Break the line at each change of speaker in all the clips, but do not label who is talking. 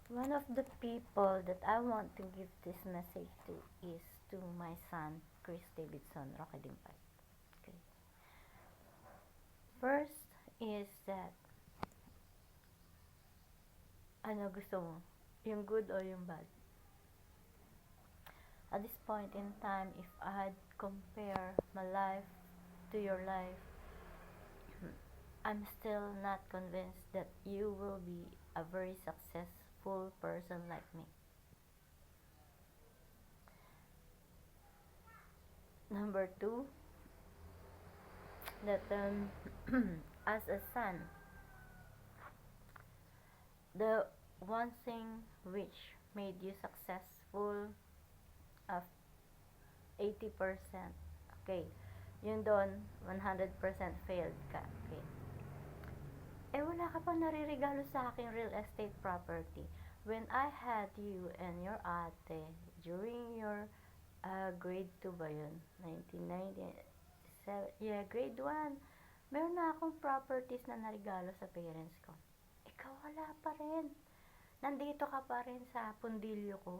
One of the people that I want to give this message to is to my son, Chris Davidson Roque Dimpay. Okay. First is that, ano gusto mo? Yung good or yung bad? At this point in time, if I had compare my life to your life, I'm still not convinced that you will be a very successful person like me. Number two, that as a son, the one thing which made you successful of 80%, okay, yun doon, 100% failed ka, okay. Eh, wala ka pa nariregalo sa aking real estate property. When I had you and your ate during your grade 2 ba yun? 1997, yeah, grade 1. Meron na akong properties na naregalo sa parents ko. Ikaw wala pa rin. Nandito ka pa rin sa pundilyo ko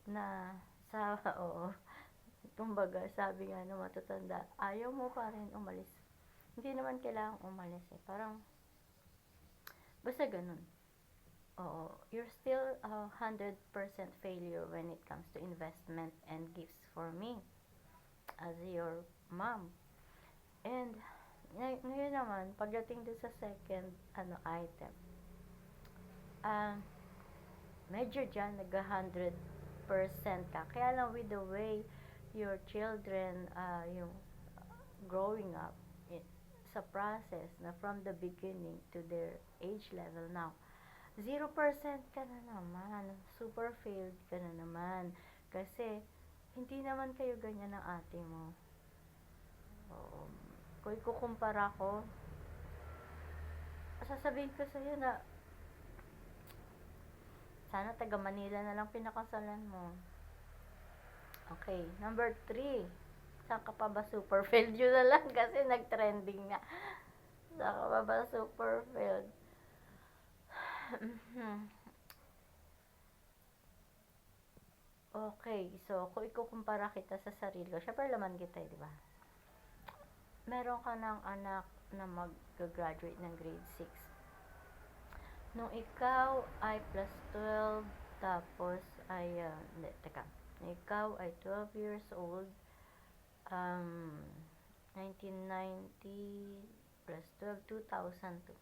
na sa, oo, kumbaga, sabi nga ng matatanda, ayaw mo pa rin umalis. Hindi naman kailangang umalis eh. Parang, basta ganun. Oo, you're still 100% failure when it comes to investment and gifts for me as your mom. And, ngayon naman, pagdating dun sa second item, medyo dyan, nag-100% ka. Kaya lang with the way your children, yung growing up, sa process na from the beginning to their age level now, 0% ka na naman. Super failed ka na naman. Kasi, hindi naman kayo ganyan ng ate mo. Oo. Kung ikukumpara ko, sasabihin ko sa'yo na, sana taga Manila na lang pinakasalan mo. Okay, number 3. Saan ka pa ba super failed? Yun na lang kasi nag-trending nga. Saan ka pa ba super failed? Okay, so kung ikukumpara kita sa sarili ko, syempre laman kita, di ba? Meron ka ng anak na mag-graduate ng grade 6. Nung ikaw ay plus 12, tapos ay, hindi, teka, nung ikaw ay 12 years old, 1990 plus 12, 2002.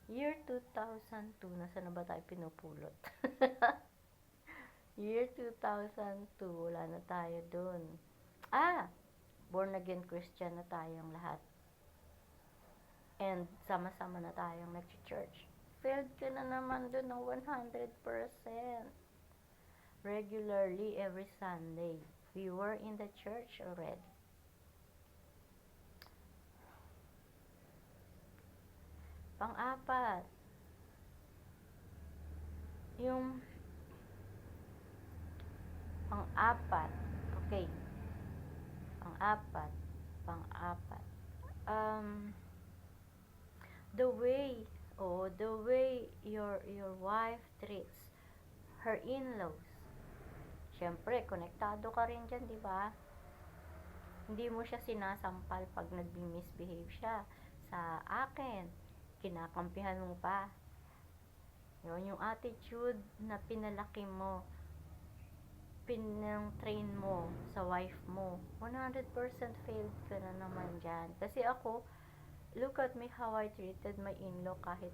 Year 2002, nasa na ba tayo pinupulot? Year 2002, wala na tayo dun. Born again Christian na tayong lahat. And sama-sama na tayong nag-church. Failed ka na naman dun ng 100%. Regularly every Sunday, we were in the church already. Pang-apat, yung pang-apat, okay, pang-apat, the way your wife treats her in-laws. Siyempre, konektado ka rin dyan, di ba? Hindi mo siya sinasampal pag nag-misbehave siya sa akin. Kinakampihan mo pa. Yun, yung attitude na pinalaki mo, pinang-train mo sa wife mo, 100% failed ka na naman dyan. Kasi ako, look at me how I treated my in-law kahit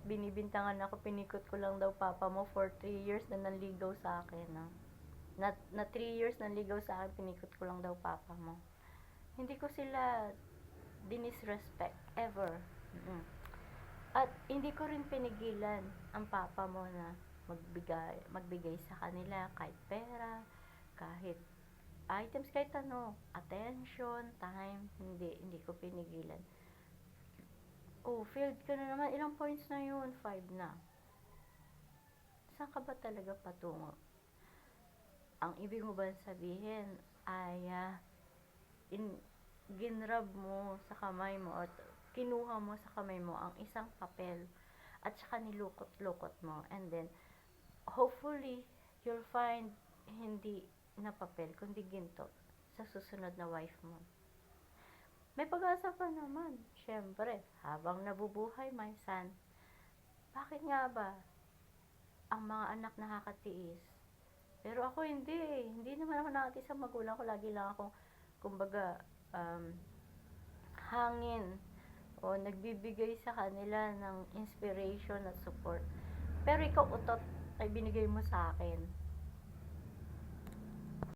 binibintangan ako, pinikot ko lang daw papa mo for 3 years na nanligaw sa akin. Na 3 years nanligaw sa akin, pinikot ko lang daw papa mo. Hindi ko sila dinisrespect, ever. At hindi ko rin pinigilan ang papa mo na magbigay sa kanila kahit pera, kahit items, kahit attention, time, hindi ko pinigilan. Failed ka na naman. Ilang points na yun? 5 na. Saan ka ba talaga patungo? Ang ibig mo ba sabihin ay ginrab mo sa kamay mo at kinuha mo sa kamay mo ang isang papel at saka nilukot-lukot mo, and then hopefully you'll find hindi na papel kundi ginto sa susunod na wife mo. May pag-asa pa naman, syempre, habang nabubuhay, my son. Bakit nga ba ang mga anak nakakatiis? Pero ako hindi naman ako nakatiis sa magulang ko, lagi lang akong, kumbaga, hangin o nagbibigay sa kanila ng inspiration at support. Pero ikaw utot ay binigay mo sa akin.